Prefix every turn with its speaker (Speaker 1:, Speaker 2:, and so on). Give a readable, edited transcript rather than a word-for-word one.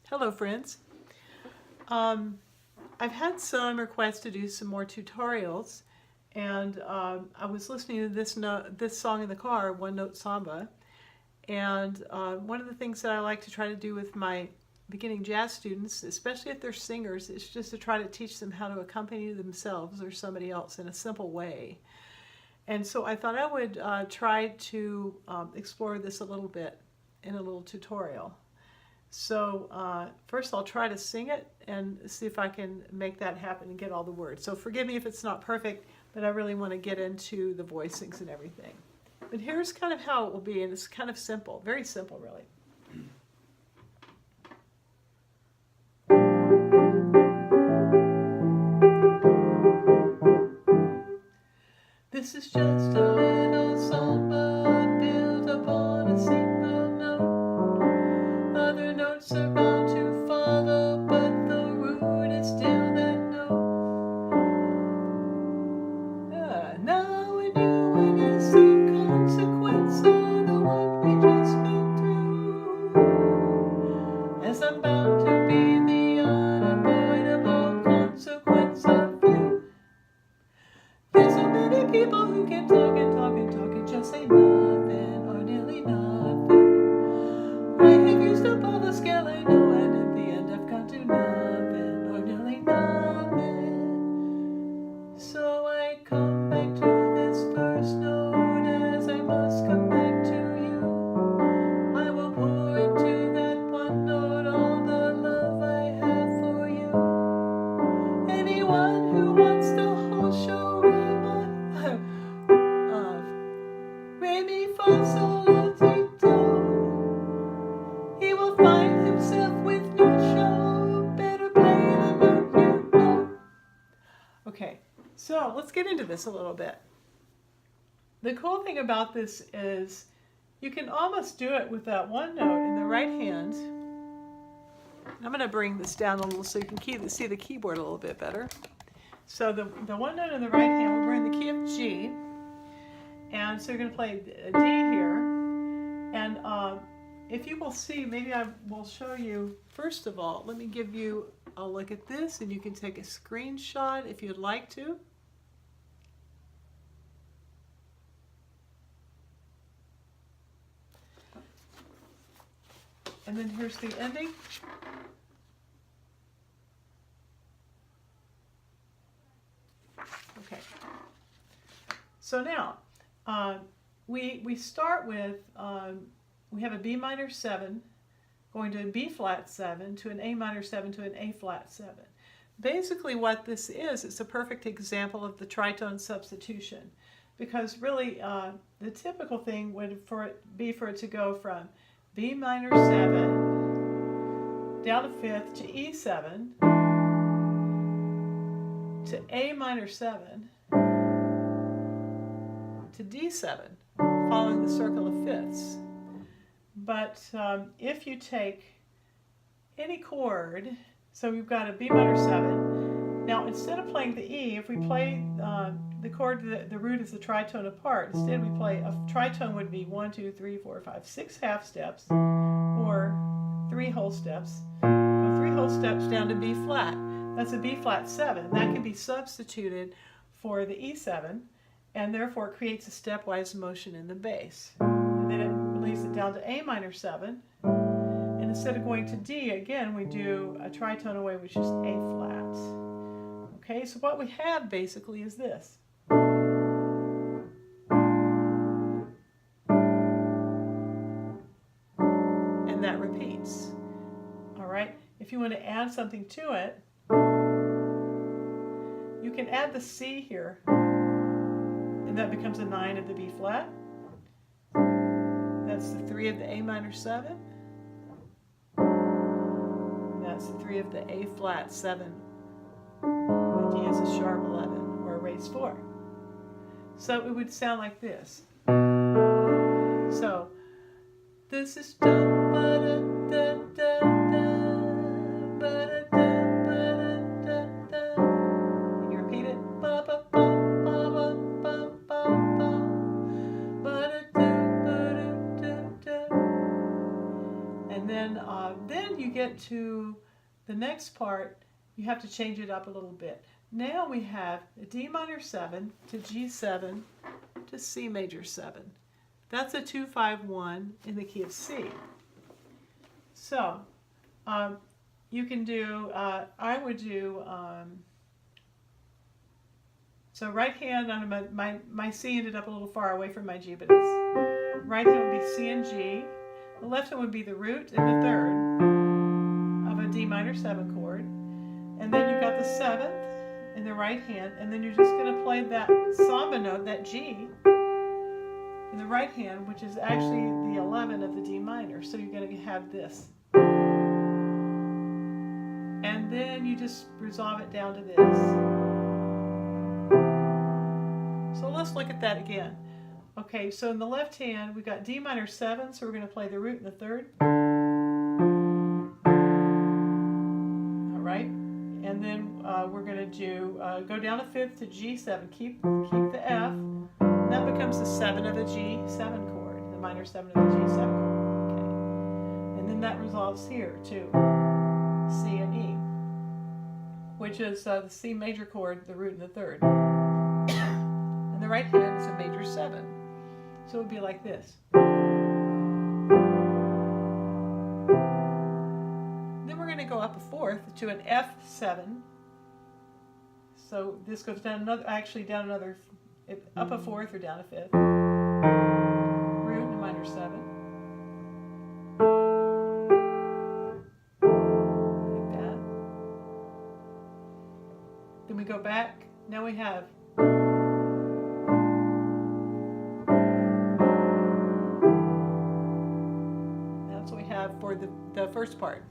Speaker 1: Hello, friends. I've had some requests to do some more tutorials, and I was listening to this song in the car, One Note Samba, and one of the things that I like to try to do with my beginning jazz students, especially if they're singers, is just to try to teach them how to accompany themselves or somebody else in a simple way. And so I thought I would try to explore this a little bit in a little tutorial. So first I'll try to sing it and see if I can make that happen and get all the words. So forgive me if it's not perfect, but I really want to get into the voicings and everything. But here's kind of how it will be, and it's kind of simple, very simple really. This is just a little samba built upon a single note. Other notes are bound to follow, but the root is still that note. Now a new one is the consequence of the one we just been through. As I'm bound to be the unavoidable consequence of you. There's so many people who can talk and talk and talk and just say nothing or nearly nothing. I have used up all the scale I know, and in the end I've come to nothing or nearly nothing. So I come back to this first note as I must come back to you. I will pour into that one note all the love I have for you. Anyone who wants the whole show Re, mi, fa, sol, la, ti, do. He will find himself with no show. Better play the note you know. Okay, so let's get into this a little bit. The cool thing about this is you can almost do it with that one note in the right hand. I'm going to bring this down a little so you can see the keyboard a little bit better. So the one note in the right hand, we're in the key of G. And so you're going to play a D here. And if you will see, maybe I will show you, first of all, let me give you a look at this, and you can take a screenshot if you'd like to. And then here's the ending. Okay. So now, we start with, we have a B minor 7, going to a B flat 7, to an A minor 7, to an A flat 7. Basically what this is, it's a perfect example of the tritone substitution, because really the typical thing would be for it to go from B minor 7 down to 5th to E7 to A minor 7 to D7, following the circle of fifths. But if you take any chord, so we've got a B minor 7. Now instead of playing the E, if we play the chord, the root is the tritone apart. Instead we play, a tritone would be 1, 2, 3, 4, 5, 6 half steps, or 3 whole steps. Go 3 whole steps down to B flat. That's a B flat 7. That can be substituted for the E7, and therefore it creates a stepwise motion in the bass. And then it leads it down to A minor 7. And instead of going to D, again, we do a tritone away, which is A flat. Okay, so what we have basically is this. And that repeats. All right, if you want to add something to it, you can add the C here. And that becomes a 9 of the B flat. That's the 3 of the A minor 7. And that's the 3 of the A flat 7. The D is a sharp 11 or a raised 4. So it would sound like this. So this is da ba da da da da ba da da ba da da da. And you repeat it. Ba ba ba. And then you you get to the next part, you have to change it up a little bit. Now we have a D minor 7 to G7 to C major 7. That's a 2-5-1 in the key of C. So you can do, I would do, so right hand on my C ended up a little far away from my G, but it's, right hand would be C and G. The left hand would be the root and the third of a D minor 7 chord. And then you've got the 7th in the right hand, and then you're just going to play that Samba note, that G, in the right hand, which is actually the 11 of the D minor. So you're going to have this. And then you just resolve it down to this. So let's look at that again. Okay, so in the left hand, we've got D minor 7, so we're going to play the root in the third. All right, and then we're going to do, go down a 5th to G7, keep the F, and that becomes the 7 of the G7 chord, the minor 7 of the G7 chord. Okay, and then that resolves here to C and E, which is the C major chord, the root in the third. And the right hand is a major 7. So it would be like this. Then we're going to go up a 4th to an F7. So this goes down another, actually down another, up a 4th or down a 5th. Root and a minor 7. Like that. Then we go back. Now we have for the first part.